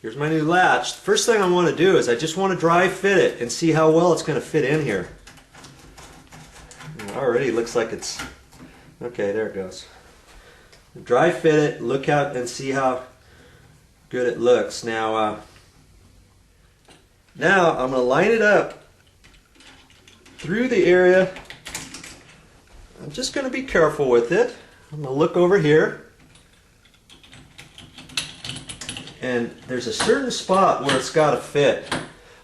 Here's my new latch. The first thing I want to do is I just want to dry fit it and see how well it's going to fit in here. It already looks like it's... Okay, there it goes. Dry fit it, look out and see how good it looks. Now I'm going to line it up through the area. I'm just going to be careful with it. I'm going to look over here. And there's a certain spot where it's got to fit.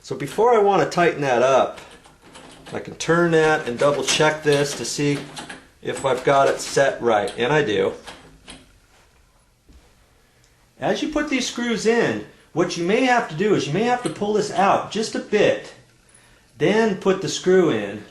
So before I want to tighten that up, I can turn that and double check this to see if I've got it set right. And I do. As you put these screws in, what you may have to do is you may have to pull this out just a bit, then put the screw in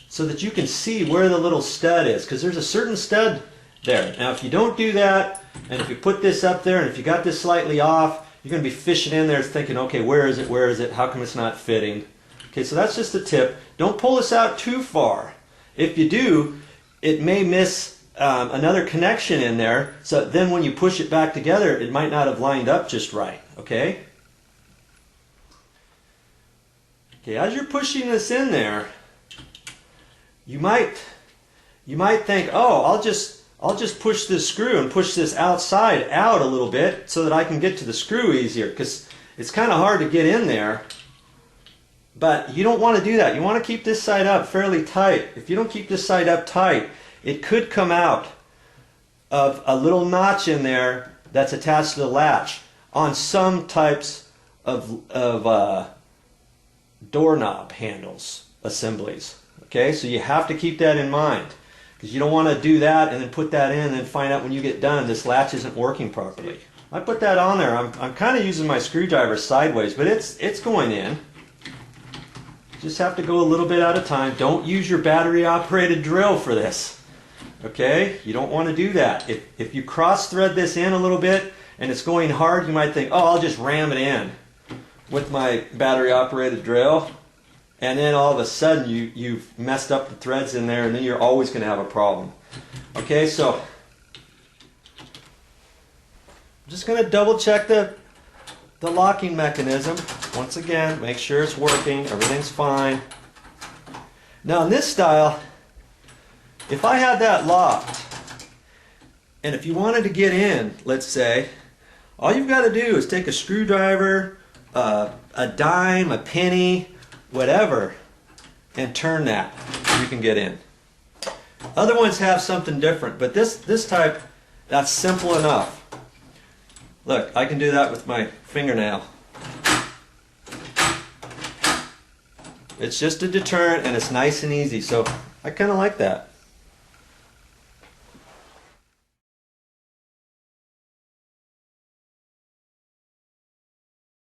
so that you can see where the little stud is, because there's a certain stud there. Now if you don't do that, and if you put this up there and if you got this slightly off, you're going to be fishing in there thinking, okay, where is it, how come it's not fitting? Okay, so that's just a tip. Don't pull this out too far. If you do, it may miss another connection in there, so then when you push it back together, it might not have lined up just right, okay? Okay, as you're pushing this in there, you might think, oh, I'll just push this screw and push this outside out a little bit so that I can get to the screw easier, because it's kind of hard to get in there. But you don't want to do that. You want to keep this side up fairly tight. If you don't keep this side up tight, it could come out of a little notch in there that's attached to the latch on some types of doorknob handles assemblies. Okay, so you have to keep that in mind, because you don't want to do that and then put that in and then find out when you get done this latch isn't working properly. I put that on there. I'm kind of using my screwdriver sideways, but it's going in. Just have to go a little bit at a time. Don't use your battery operated drill for this. Okay, you don't want to do that. If you cross thread this in a little bit and it's going hard, you might think, oh, I'll just ram it in with my battery operated drill, and then all of a sudden you've messed up the threads in there, and then you're always going to have a problem. Okay, so I'm just going to double check the locking mechanism. Once again, make sure it's working, everything's fine. Now in this style, if I had that locked, and if you wanted to get in, let's say, all you've got to do is take a screwdriver, a dime, a penny, whatever, and turn that. You can get in. Other ones have something different, but this type, that's simple enough. Look, I can do that with my fingernail. It's just a deterrent and it's nice and easy, so I kind of like that.